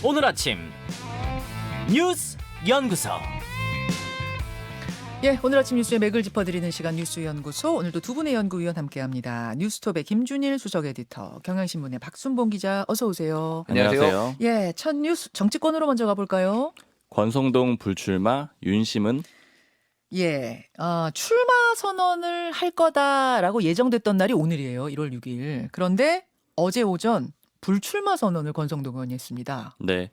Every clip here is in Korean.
오늘 아침 뉴스 연구소. 예, 오늘 아침 뉴스의 맥을 짚어드리는 시간 뉴스연구소. 오늘도 두 분의 연구위원 함께합니다. 뉴스톱의 김준일 수석 에디터, 경향신문의 박순봉 기자, 어서 오세요. 안녕하세요. 예, 첫 뉴스 정치권으로 먼저 가볼까요? 권성동 불출마, 윤심은 예, 출마 선언을 할 거다라고 예정됐던 날이 오늘이에요. 1월 6일. 그런데 어제 오전 불출마 선언을 권성동 의원이 했습니다. 네.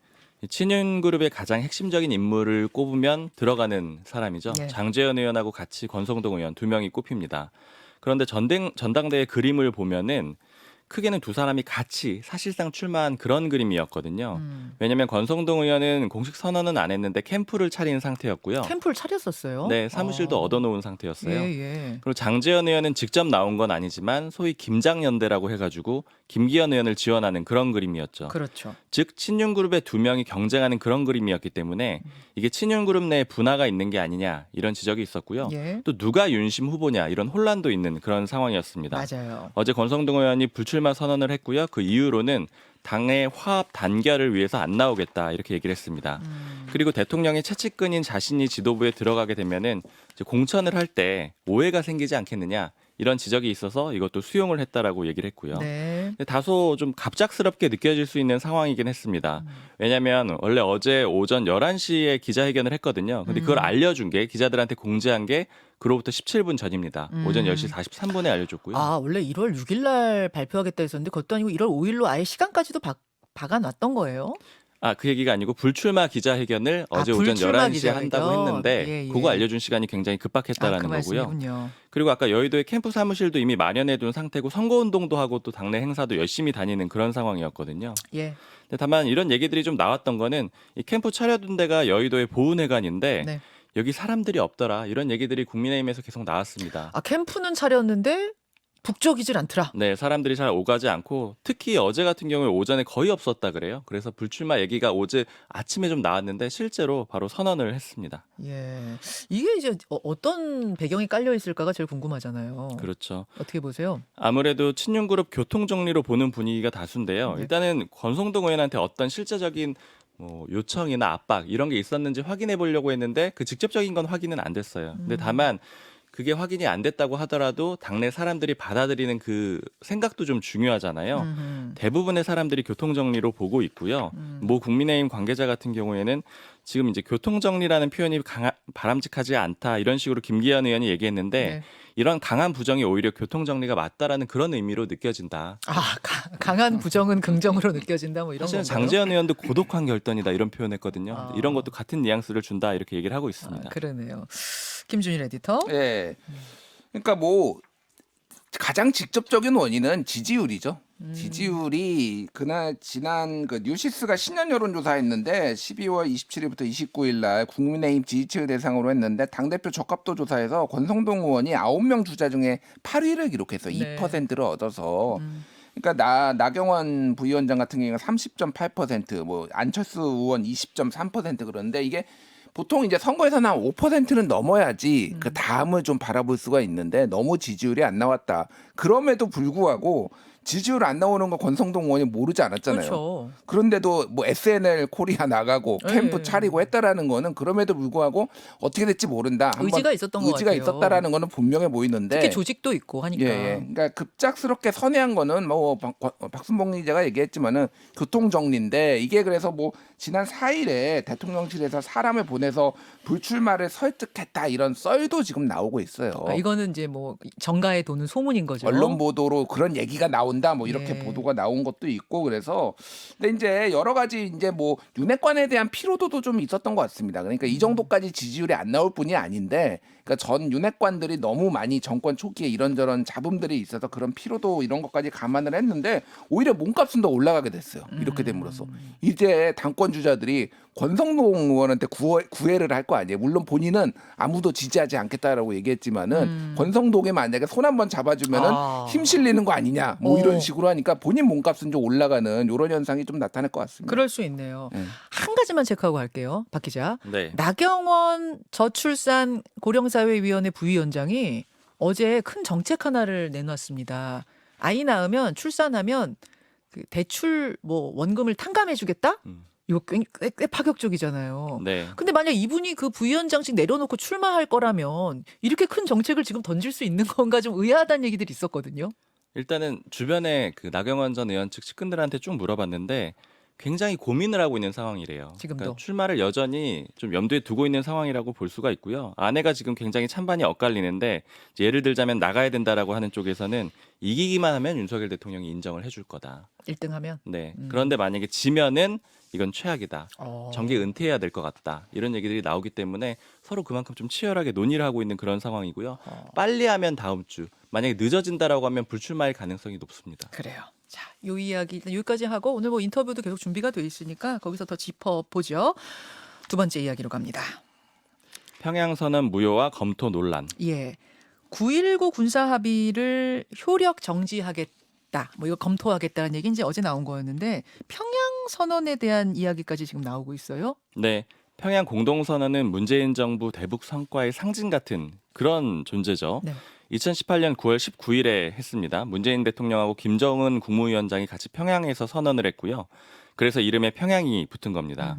친윤그룹의 가장 핵심적인 인물을 꼽으면 들어가는 사람이죠. 네. 장제연 의원하고 같이 권성동 의원 두 명이 꼽힙니다. 그런데 전당대회 그림을 보면은 크게는 두 사람이 같이 사실상 출마한 그런 그림이었거든요. 왜냐하면 권성동 의원은 공식 선언은 안 했는데 캠프를 차린 상태였고요. 캠프를 차렸었어요. 네, 사무실도 얻어놓은 상태였어요. 예. 그리고 장제연 의원은 직접 나온 건 아니지만 소위 김장연대라고 해가지고 김기현 의원을 지원하는 그런 그림이었죠. 그렇죠. 즉 친윤그룹의 두 명이 경쟁하는 그런 그림이었기 때문에 이게 친윤그룹 내에 분화가 있는 게 아니냐 이런 지적이 있었고요. 예. 또 누가 윤심 후보냐 이런 혼란도 있는 그런 상황이었습니다. 맞아요. 어제 권성동 의원이 불출마 선언을 했고요. 그 이유로는 당의 화합 단결을 위해서 안 나오겠다 이렇게 얘기를 했습니다. 그리고 대통령의 채찍근인 자신이 지도부에 들어가게 되면은 이제 공천을 할 때 오해가 생기지 않겠느냐 이런 지적이 있어서 이것도 수용을 했다라고 얘기를 했고요. 네. 근데 다소 좀 갑작스럽게 느껴질 수 있는 상황이긴 했습니다. 왜냐하면 원래 어제 오전 11시에 기자회견을 했거든요. 근데 그걸 알려준 게 기자들한테 공지한 게 그로부터 17분 전입니다. 오전 10시 43분에 알려줬고요. 원래 1월 6일 날 발표하겠다 했었는데 그것도 아니고 1월 5일로 아예 시간까지도 박아놨던 거예요? 그 얘기가 아니고 불출마 기자회견을 어제 오전 불출마 11시에 기자회견. 한다고 했는데 예. 그거 알려준 시간이 굉장히 급박했다라는 그 거고요. 말씀이군요. 그리고 아까 여의도의 캠프 사무실도 이미 마련해둔 상태고 선거운동도 하고 또 당내 행사도 열심히 다니는 그런 상황이었거든요. 예. 근데 다만 이런 얘기들이 좀 나왔던 거는 이 캠프 차려둔 데가 여의도의 보은회관인데 네. 여기 사람들이 없더라 이런 얘기들이 국민의힘에서 계속 나왔습니다. 캠프는 차렸는데 북적이질 않더라. 네, 사람들이 잘 오가지 않고 특히 어제 같은 경우에 오전에 거의 없었다 그래요. 그래서 불출마 얘기가 어제 아침에 좀 나왔는데 실제로 바로 선언을 했습니다. 예. 이게 이제 어떤 배경이 깔려 있을까가 제일 궁금하잖아요. 그렇죠. 어떻게 보세요? 아무래도 친윤그룹 교통정리로 보는 분위기가 다수인데요. 네. 일단은 권성동 의원한테 어떤 실제적인 요청이나 압박 이런 게 있었는지 확인해 보려고 했는데 그 직접적인 건 확인은 안 됐어요. 근데 다만 그게 확인이 안 됐다고 하더라도 당내 사람들이 받아들이는 그 생각도 좀 중요하잖아요. 대부분의 사람들이 교통정리로 보고 있고요. 모 국민의힘 관계자 같은 경우에는 지금 이제 교통정리라는 표현이 바람직하지 않다 이런 식으로 김기현 의원이 얘기했는데 네. 이런 강한 부정이 오히려 교통정리가 맞다라는 그런 의미로 느껴진다. 강한 부정은 긍정으로 느껴진다 뭐 이런 사실은 건가요? 장제연 의원도 고독한 결단이다 이런 표현했거든요. 이런 것도 같은 뉘앙스를 준다 이렇게 얘기를 하고 있습니다. 그러네요. 김준일 에디터. 예. 그러니까 뭐 가장 직접적인 원인은 지지율이죠. 지지율이 그날 지난 그 뉴시스가 신년 여론조사했는데 12월 27일부터 29일 날 국민의힘 지지층을 대상으로 했는데 당대표 적합도 조사에서 권성동 의원이 9명 주자 중에 8위를 기록해서 네. 2%를 얻어서 그러니까 나경원 부위원장 같은 경우는 30.8%, 뭐 안철수 의원 20.3% 그러는데 이게 보통 이제 선거에서는 한 5%는 넘어야지 그 다음을 좀 바라볼 수가 있는데 너무 지지율이 안 나왔다. 그럼에도 불구하고 지지율 안 나오는 거 권성동 의원이 모르지 않았잖아요. 그렇죠. 그런데도 뭐 SNL 코리아 나가고 캠프 예. 차리고 했다라는 거는 그럼에도 불구하고 어떻게 될지 모른다. 한번 의지가 있었던 것 의지가 같아요. 있었다라는 거는 분명해 보이는데 특히 조직도 있고 하니까. 예. 그러니까 급작스럽게 선회한 거는 뭐 박순봉 기자가 얘기했지만은 교통 정리인데 이게 그래서 뭐 지난 4일에 대통령실에서 사람을 보내서 불출마를 설득했다 이런 썰도 지금 나오고 있어요. 이거는 이제 뭐 정가에 도는 소문인 거죠. 언론 보도로 그런 얘기가 나온다 뭐 이렇게 예. 보도가 나온 것도 있고 그래서 근데 이제 여러 가지 이제 뭐 윤핵관에 대한 피로도도 좀 있었던 것 같습니다. 그러니까 이 정도까지 지지율이 안 나올 뿐이 아닌데 그러니까 전 윤핵관들이 너무 많이 정권 초기에 이런저런 잡음들이 있어서 그런 피로도 이런 것까지 감안을 했는데 오히려 몸값은 더 올라가게 됐어요. 이렇게 됨으로써 이제 당권 주자들이 권성동 의원한테 구애를 할 거 아니에요. 물론 본인은 아무도 지지하지 않겠다라고 얘기했지만은 권성동에 만약에 손 한번 잡아주면은 힘 실리는 거 아니냐 뭐 이런 식으로 하니까 본인 몸값은 좀 올라가는 이런 현상이 좀 나타날 것 같습니다. 그럴 수 있네요. 네. 한 가지만 체크하고 갈게요. 박 기자. 네. 나경원 저출산 고령사회위원회 부위원장이 어제 큰 정책 하나를 내놨습니다. 아이 낳으면 출산하면 그 대출 뭐 원금을 탕감해주겠다? 이거 꽤 파격적이잖아요. 네. 근데 만약 이분이 그 부위원장직 내려놓고 출마할 거라면 이렇게 큰 정책을 지금 던질 수 있는 건가 좀 의아하다는 얘기들이 있었거든요. 일단은 주변에 그 나경원 전 의원 측 측근들한테 쭉 물어봤는데 굉장히 고민을 하고 있는 상황이래요. 지금도. 그러니까 출마를 여전히 좀 염두에 두고 있는 상황이라고 볼 수가 있고요. 아내가 지금 굉장히 찬반이 엇갈리는데 이제 예를 들자면 나가야 된다라고 하는 쪽에서는 이기기만 하면 윤석열 대통령이 인정을 해줄 거다. 1등 하면. 네. 그런데 만약에 지면은 이건 최악이다. 어. 정계 은퇴해야 될 것 같다. 이런 얘기들이 나오기 때문에 서로 그만큼 좀 치열하게 논의를 하고 있는 그런 상황이고요. 빨리 하면 다음 주, 만약에 늦어진다라고 하면 불출마할 가능성이 높습니다. 그래요. 자, 요 이야기 일단 여기까지 하고 오늘 뭐 인터뷰도 계속 준비가 돼 있으니까 거기서 더 짚어보죠. 두 번째 이야기로 갑니다. 평양선언 무효와 검토 논란. 예. 9.19 군사 합의를 효력 정지하겠다. 뭐 이거 검토하겠다는 얘기 이제 어제 나온 거였는데 평양 선언에 대한 이야기까지 지금 나오고 있어요. 네. 평양 공동선언은 문재인 정부 대북 성과의 상징 같은 그런 존재죠. 네. 2018년 9월 19일에 했습니다. 문재인 대통령하고 김정은 국무위원장이 같이 평양에서 선언을 했고요. 그래서 이름에 평양이 붙은 겁니다.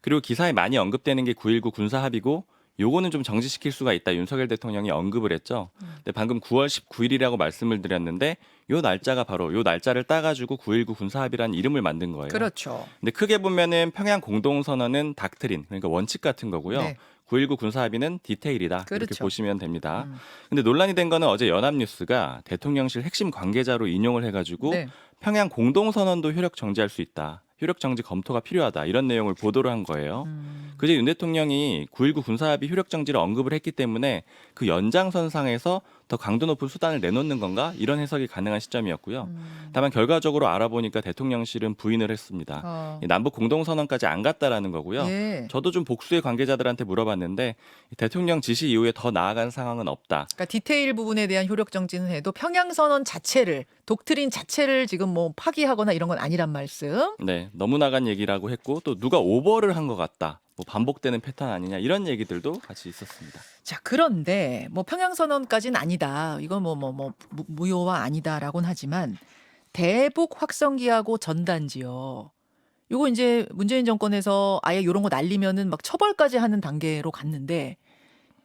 그리고 기사에 많이 언급되는 게 9.19 군사 합의고 요거는 좀 정지시킬 수가 있다. 윤석열 대통령이 언급을 했죠. 근데 방금 9월 19일이라고 말씀을 드렸는데 요 날짜가 바로 요 날짜를 따가지고 9.19 군사 합의라는 이름을 만든 거예요. 그렇죠. 근데 크게 보면은 평양 공동선언은 닥트린 그러니까 원칙 같은 거고요. 네. 9.19 군사 합의는 디테일이다. 이렇게 그렇죠. 보시면 됩니다. 근데 논란이 된 거는 어제 연합뉴스가 대통령실 핵심 관계자로 인용을 해가지고 네. 평양 공동선언도 효력 정지할 수 있다. 효력 정지 검토가 필요하다. 이런 내용을 보도를 한 거예요. 그제 윤 대통령이 9.19 군사합의 효력 정지를 언급을 했기 때문에 그 연장선상에서 더 강도 높은 수단을 내놓는 건가? 이런 해석이 가능한 시점이었고요. 다만 결과적으로 알아보니까 대통령실은 부인을 했습니다. 이 남북 공동선언까지 안 갔다라는 거고요. 예. 저도 좀 복수의 관계자들한테 물어봤는데 대통령 지시 이후에 더 나아간 상황은 없다. 그러니까 디테일 부분에 대한 효력 정지는 해도 평양 선언 자체를 독트린 자체를 지금 뭐 파기하거나 이런 건 아니란 말씀. 네, 너무 나간 얘기라고 했고 또 누가 오버를 한 것 같다. 뭐 반복되는 패턴 아니냐 이런 얘기들도 같이 있었습니다. 자, 그런데 뭐 평양 선언까지는 아니다. 이건 무효와 아니다라고는 하지만 대북 확성기하고 전단지요. 요거 이제 문재인 정권에서 아예 요런 거 날리면은 막 처벌까지 하는 단계로 갔는데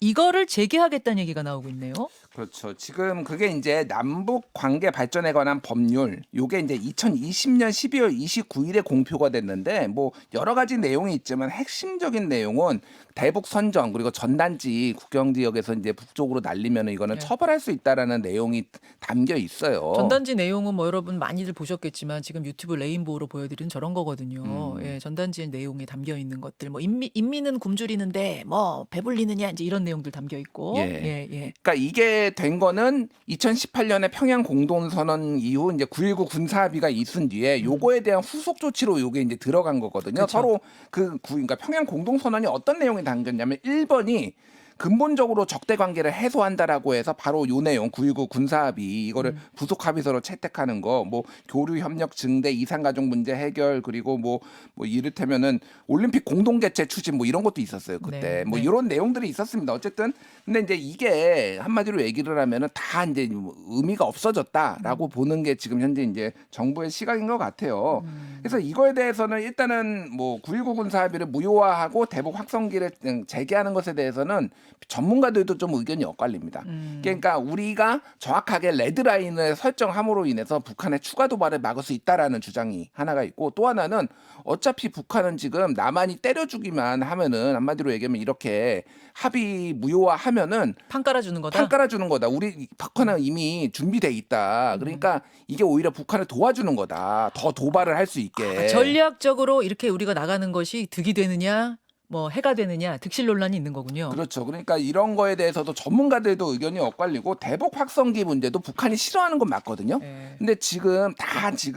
이거를 재개하겠다는 얘기가 나오고 있네요. 그렇죠. 지금 그게 이제 남북 관계 발전에 관한 법률, 요게 이제 2020년 12월 29일에 공표가 됐는데 뭐 여러 가지 내용이 있지만 핵심적인 내용은 대북 선정 그리고 전단지 국경 지역에서 이제 북쪽으로 날리면 이거는 네. 처벌할 수 있다라는 내용이 담겨 있어요. 전단지 내용은 뭐 여러분 많이들 보셨겠지만 지금 유튜브 레인보우로 보여드리는 저런 거거든요. 예, 전단지 내용에 담겨 있는 것들 뭐 인민은 굶주리는데 뭐 배불리느냐 이제 이런 내용들 담겨 있고. 예. 예. 그러니까 이게 된 거는 2018년에 평양 공동선언 이후 이제 9.19 군사합의가 있은 뒤에 요거에 대한 후속 조치로 요게 이제 들어간 거거든요. 그쵸. 서로 그러니까 평양 공동선언이 어떤 내용이 담겼냐면 1번이 근본적으로 적대 관계를 해소한다라고 해서 바로 요 내용 9.19 군사합의 이거를 부속 합의서로 채택하는 거 뭐 교류 협력 증대 이산 가족 문제 해결 그리고 뭐 이를테면은 올림픽 공동 개최 추진 뭐 이런 것도 있었어요 그때 네, 뭐 네. 이런 내용들이 있었습니다. 어쨌든 근데 이제 이게 한마디로 얘기를 하면은 다 이제 의미가 없어졌다라고 보는 게 지금 현재 이제 정부의 시각인 것 같아요. 그래서 이거에 대해서는 일단은 뭐 9.19 군사합의를 무효화하고 대북 확성기를 재개하는 것에 대해서는 전문가들도 좀 의견이 엇갈립니다. 그러니까 우리가 정확하게 레드라인을 설정함으로 인해서 북한의 추가 도발을 막을 수 있다라는 주장이 하나가 있고 또 하나는 어차피 북한은 지금 남한이 때려주기만 하면은 한마디로 얘기하면 이렇게 합의 무효화하면은 판 깔아주는 거다. 판 깔아주는 거다. 우리 북한은 이미 준비돼 있다. 그러니까 이게 오히려 북한을 도와주는 거다. 더 도발을 할 수 있게. 전략적으로 이렇게 우리가 나가는 것이 득이 되느냐 뭐 해가 되느냐 득실 논란이 있는 거군요. 그렇죠. 그러니까 이런 거에 대해서도 전문가들도 의견이 엇갈리고 대북 확성기 문제도 북한이 싫어하는 건 맞거든요. 네. 근데 지금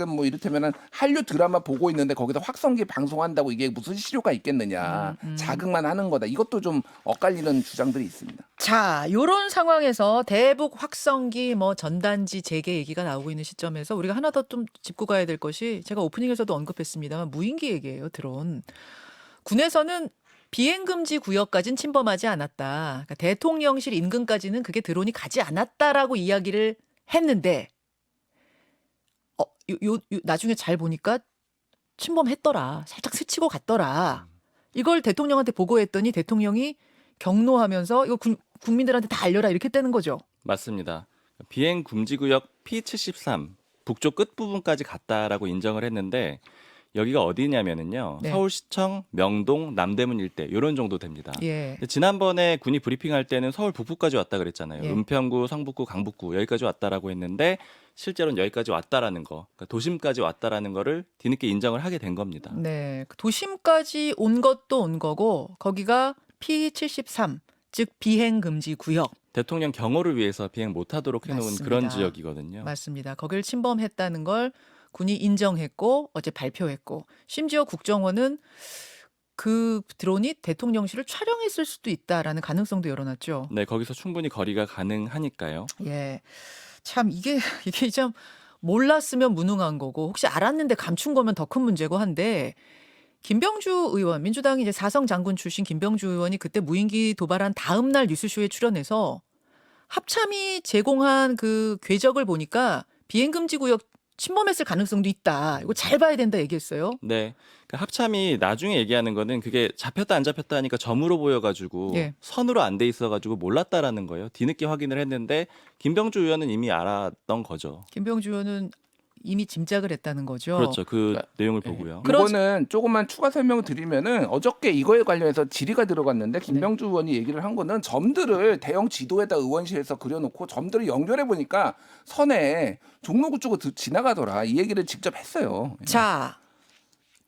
뭐 이를테면은 한류 드라마 보고 있는데 거기서 확성기 방송한다고 이게 무슨 실효가 있겠느냐. 자극만 하는 거다. 이것도 좀 엇갈리는 주장들이 있습니다. 자, 요런 상황에서 대북 확성기 뭐 전단지 재개 얘기가 나오고 있는 시점에서 우리가 하나 더 좀 짚고 가야 될 것이 제가 오프닝에서도 언급했습니다만 무인기 얘기예요. 드론. 군에서는 비행금지 구역까지는 침범하지 않았다. 그러니까 대통령실 인근까지는 그게 드론이 가지 않았다라고 이야기를 했는데 나중에 잘 보니까 침범했더라. 살짝 스치고 갔더라. 이걸 대통령한테 보고했더니 대통령이 경로하면서 이거 국민들한테 다 알려라 이렇게 했다는 거죠. 맞습니다. 비행 금지 구역 P73 북쪽 끝 부분까지 갔다라고 인정을 했는데 여기가 어디냐면은요. 네. 서울시청, 명동, 남대문 일대 이런 정도 됩니다. 예. 근데 지난번에 군이 브리핑할 때는 서울 북부까지 왔다 그랬잖아요. 예. 은평구, 성북구, 강북구 여기까지 왔다라고 했는데 실제로는 여기까지 왔다라는 거, 그러니까 도심까지 왔다라는 거를 뒤늦게 인정을 하게 된 겁니다. 네. 그 도심까지 온 것도 온 거고 거기가 P73 즉 비행 금지 구역 대통령 경호를 위해서 비행 못하도록 해놓은 맞습니다. 그런 지역이거든요. 맞습니다. 거길 침범했다는 걸 군이 인정했고 어제 발표했고 심지어 국정원은 그 드론이 대통령실을 촬영했을 수도 있다라는 가능성도 열어놨죠. 네, 거기서 충분히 거리가 가능하니까요. 예. 참 이게 참 몰랐으면 무능한 거고 혹시 알았는데 감춘 거면 더 큰 문제고 한데 김병주 의원, 민주당이 이제 사성 장군 출신 김병주 의원이 그때 무인기 도발한 다음 날 뉴스쇼에 출연해서 합참이 제공한 그 궤적을 보니까 비행금지 구역 침범했을 가능성도 있다. 이거 잘 봐야 된다 얘기했어요. 네, 그러니까 합참이 나중에 얘기하는 거는 그게 잡혔다 안 잡혔다 하니까 점으로 보여가지고 예. 선으로 안 돼 있어가지고 몰랐다라는 거예요. 뒤늦게 확인을 했는데 김병주 의원은 이미 알았던 거죠. 김병주 의원은 이미 짐작을 했다는 거죠. 그렇죠. 그 그러니까, 내용을 보고요. 이거는 조금만 추가 설명을 드리면은 어저께 이거에 관련해서 질의가 들어갔는데 김병주 의원이 얘기를 한 거는 점들을 대형 지도에다 의원실에서 그려놓고 점들을 연결해 보니까 선에 종로구 쪽으로 지나가더라 이 얘기를 직접 했어요. 자,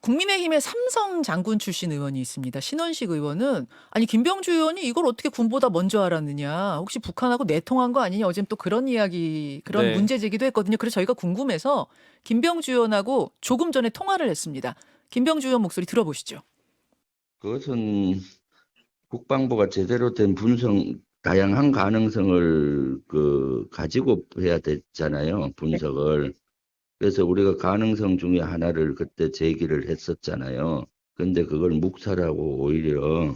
국민의힘의 삼성 장군 출신 의원이 있습니다. 신원식 의원은 아니 김병주 의원이 이걸 어떻게 군보다 먼저 알았느냐. 혹시 북한하고 내통한 거 아니냐. 어제는 또 그런 이야기, 그런 네. 문제 제기도 했거든요. 그래서 저희가 궁금해서 김병주 의원하고 조금 전에 통화를 했습니다. 김병주 의원 목소리 들어보시죠. 그것은 국방부가 제대로 된 다양한 가능성을 가지고 해야 되잖아요, 분석을. 그래서 우리가 가능성 중에 하나를 그때 제기를 했었잖아요. 근데 그걸 묵살하고 오히려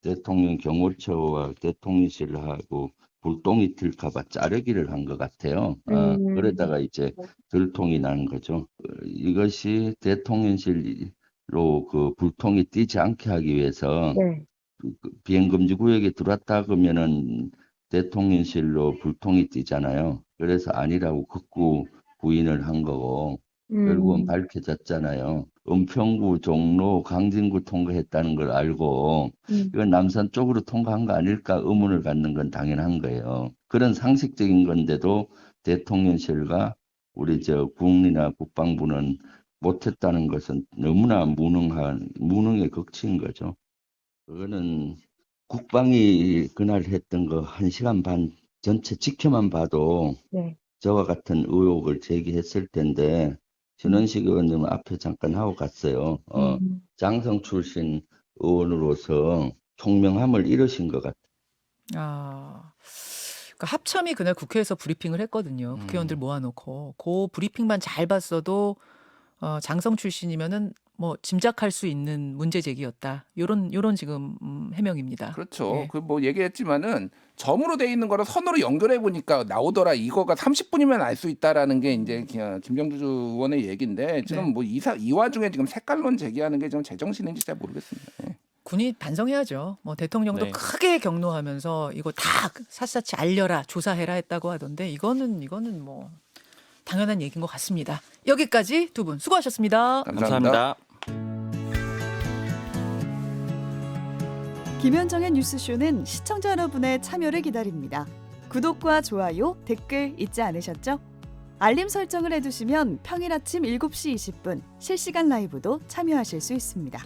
대통령 경호처와 대통령실하고 불똥이 튈까봐 자르기를 한 것 같아요. 그러다가 이제 들통이 난 거죠. 이것이 대통령실로 그 불통이 띄지 않게 하기 위해서 비행금지 구역에 들어왔다 그러면은 대통령실로 불통이 띄잖아요. 그래서 아니라고 극구 부인을 한 거고 결국은 밝혀졌잖아요. 은평구, 종로, 강진구 통과했다는 걸 알고 이건 남산 쪽으로 통과한 거 아닐까 의문을 갖는 건 당연한 거예요. 그런 상식적인 건데도 대통령실과 우리 국리나 국방부는 못했다는 것은 너무나 무능의 극치인 거죠. 그거는 국방이 그날 했던 거 1시간 반 전체 지켜만 봐도 저와 같은 의혹을 제기했을 텐데 신원식 의원님 앞에 잠깐 하고 갔어요. 장성 출신 의원으로서 총명함을 잃으신 것 같아요. 그러니까 합참이 그날 국회에서 브리핑을 했거든요. 국회의원들 모아놓고 그 브리핑만 잘 봤어도 장성 출신이면은 뭐 짐작할 수 있는 문제 제기였다. 요런 지금 해명입니다. 그렇죠. 예. 그 뭐 얘기했지만은 점으로 돼 있는 거를 선으로 연결해 보니까 나오더라. 이거가 30분이면 알 수 있다라는 게 이제 김병주 의원의 얘기인데 지금 네. 뭐 이 와중에 지금 색깔론 제기하는 게 좀 제정신인지 잘 모르겠습니다. 예. 군이 반성해야죠. 뭐 대통령도 네. 크게 격노하면서 이거 다 샅샅이 알려라, 조사해라 했다고 하던데 이거는 뭐 당연한 얘기인 것 같습니다. 여기까지 두 분 수고하셨습니다. 감사합니다. 김현정의 뉴스쇼는 시청자 여러분의 참여를 기다립니다. 구독과 좋아요, 댓글 잊지 않으셨죠? 알림 설정을 해두시면 평일 아침 7시 20분 실시간 라이브도 참여하실 수 있습니다.